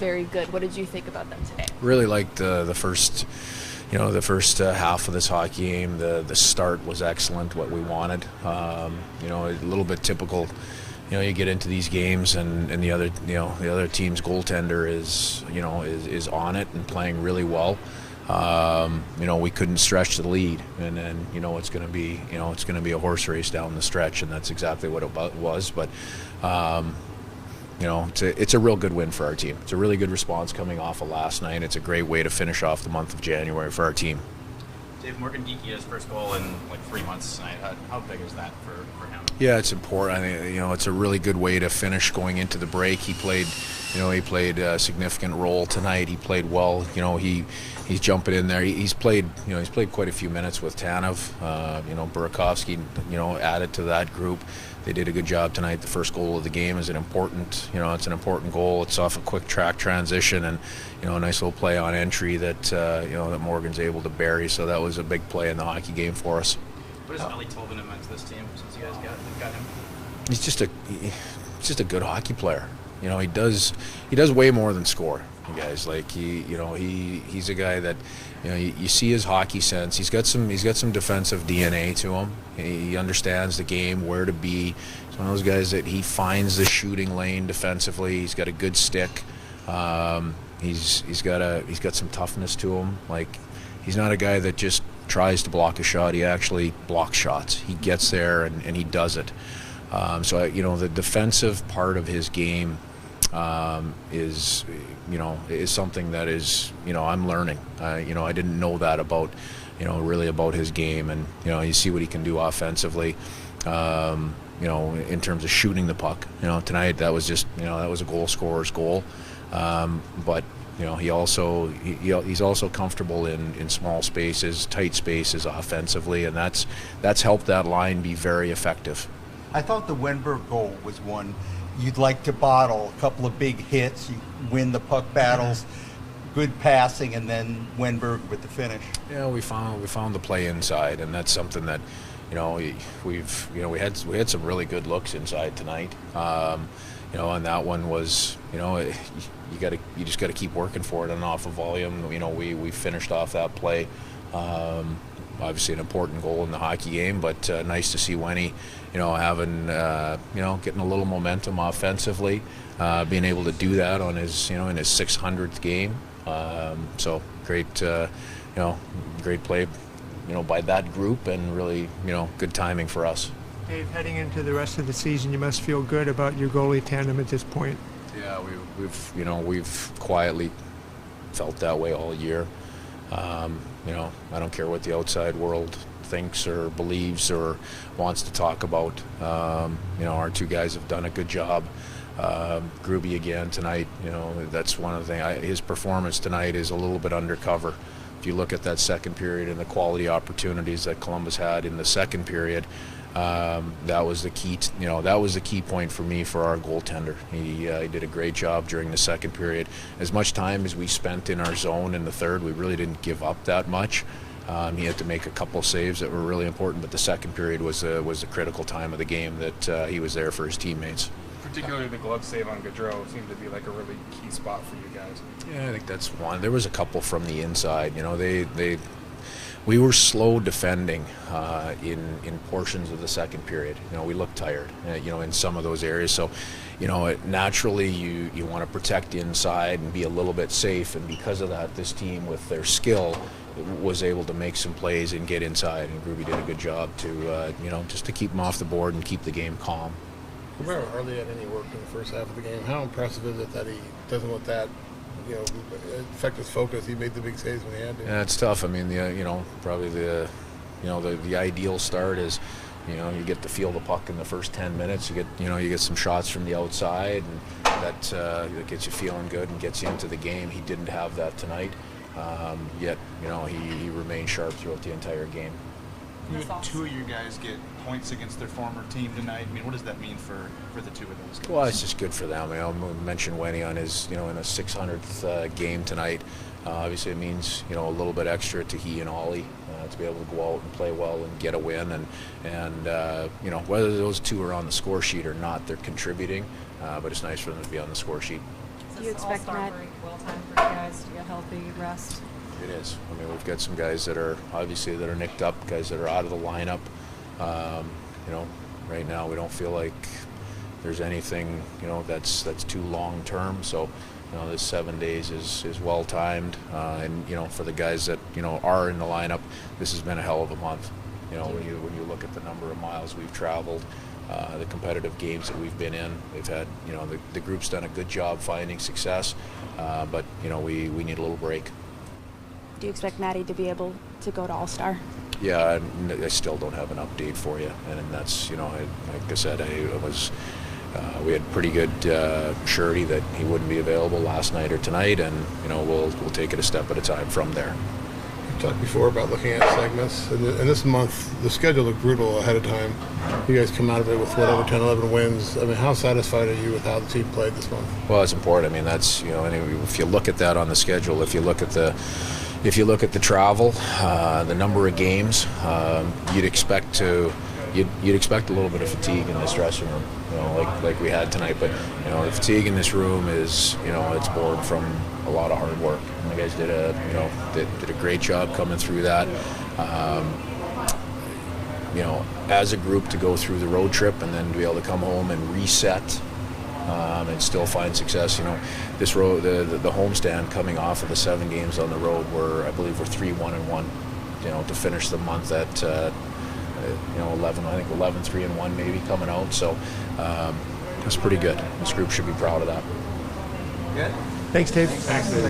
very good. What did you think about them today? Really liked the first, the first half of this hockey game. The start was excellent, what we wanted. A little bit typical. You get into these games and the other team's goaltender is on it and playing really well. We couldn't stretch the lead, and then it's going to be a horse race down the stretch, and that's exactly what it was. But it's a real good win for our team. It's a really good response coming off of last night. It's a great way to finish off the month of January for our team. Dave, Morgan Geekie his first goal in like 3 months tonight. How big is that for him? Yeah, it's important. I think it's a really good way to finish going into the break. He played a significant role tonight. He played well. He's jumping in there. He's played quite a few minutes with Tanev. Burakovsky, added to that group. They did a good job tonight. The first goal of the game is an important goal. It's off a quick track transition and a nice little play on entry that Morgan's able to bury. So that was a big play in the hockey game for us. What has Ali Tolvanen meant to this team since you guys got him? He's just a good hockey player. He does way more than score. You guys, like he's a guy that you see his hockey sense. He's got some defensive DNA to him. He understands the game, where to be. He's one of those guys that he finds the shooting lane defensively. He's got a good stick. He's got some toughness to him. Like, he's not a guy that just tries to block a shot. He actually blocks shots. He gets there and he does it. So the defensive part of his game is something that is I'm learning. I didn't know that about his game, and you see what he can do offensively. In terms of shooting the puck. Tonight that was just that was a goal scorer's goal, but he's also comfortable in small spaces, tight spaces offensively, and that's helped that line be very effective. I thought the Wenberg goal was one you'd like to bottle. A couple of big hits, you win the puck battles, good passing, and then Wenberg with the finish. Yeah, we found the play inside, and that's something that we had some really good looks inside tonight. And that one was you just got to keep working for it and off of volume. We finished off that play. Obviously an important goal in the hockey game, but nice to see Wenny, having, getting a little momentum offensively, being able to do that on his, in his 600th game. So great, great play, by that group, and really, good timing for us. Dave, heading into the rest of the season, you must feel good about your goalie tandem at this point. Yeah, we've quietly felt that way all year. I don't care what the outside world thinks or believes or wants to talk about. Our two guys have done a good job. Gruby again tonight, that's one of the things. His performance tonight is a little bit undercover. If you look at that second period and the quality opportunities that Columbus had in the second period, that was the key. That was the key point for me for our goaltender. He did a great job during the second period. As much time as we spent in our zone in the third, we really didn't give up that much. He had to make a couple saves that were really important, but the second period was the critical time of the game that he was there for his teammates. Particularly the glove save on Gaudreau seemed to be like a really key spot for you guys. Yeah, I think that's one. There was a couple from the inside. We were slow defending in portions of the second period. We looked tired, in some of those areas. So, naturally you want to protect inside and be a little bit safe. And because of that, this team, with their skill, was able to make some plays and get inside. And Gruby did a good job to, just to keep them off the board and keep the game calm. Romero hardly had any work in the first half of the game. How impressive is it that he doesn't let that affect his focus? He made the big saves when he had to. Yeah, it's tough. I mean, probably the ideal start is, you get to feel the puck in the first 10 minutes. You get some shots from the outside, and that gets you feeling good and gets you into the game. He didn't have that tonight. Yet, he remained sharp throughout the entire game. You had two of your guys get points against their former team tonight. I mean, what does that mean for the two of those guys? Well, it's just good for them. I mentioned Wenny on his, in a 600th game tonight. Obviously, it means, a little bit extra to he and Ollie to be able to go out and play well and get a win. And whether those two are on the score sheet or not, they're contributing. But it's nice for them to be on the score sheet. So Do you expect All-star Matt? break well time for you guys to get healthy, rest? It is. I mean, we've got some guys that are obviously that are nicked up, guys that are out of the lineup. You know, right now we don't feel like there's anything, you know, that's too long term. So, you know, this 7 days is well timed, and you know, for the guys that you know are in the lineup, this has been a hell of a month. You know, when you look at the number of miles we've traveled, the competitive games that we've been in, we've had, you know, the group's done a good job finding success, but you know, we need a little break. Do you expect Matty to be able to go to All-Star? Yeah, I still don't have an update for you, and that's, you know, like I said, we had pretty good surety that he wouldn't be available last night or tonight, and you know, we'll take it a step at a time from there. You talked before about looking at segments, and this month the schedule looked brutal ahead of time. You guys come out of it with whatever 10, 11 wins. I mean, how satisfied are you with how the team played this month? Well, it's important. I mean, that's, you know, anyway, if you look at that on the schedule, if you look at the travel, the number of games, you'd expect a little bit of fatigue in this dressing room, you know, like we had tonight. But you know, the fatigue in this room is, you know, it's born from a lot of hard work. And the guys did a great job coming through that. You know, as a group, to go through the road trip and then to be able to come home and reset. And still find success. You know, this road, the homestand coming off of the 7 games on the road, I believe we're 3-1-1. You know, to finish the month at you know, 11-3-1 maybe coming out. So that's pretty good. This group should be proud of that. Good. Thanks, Dave.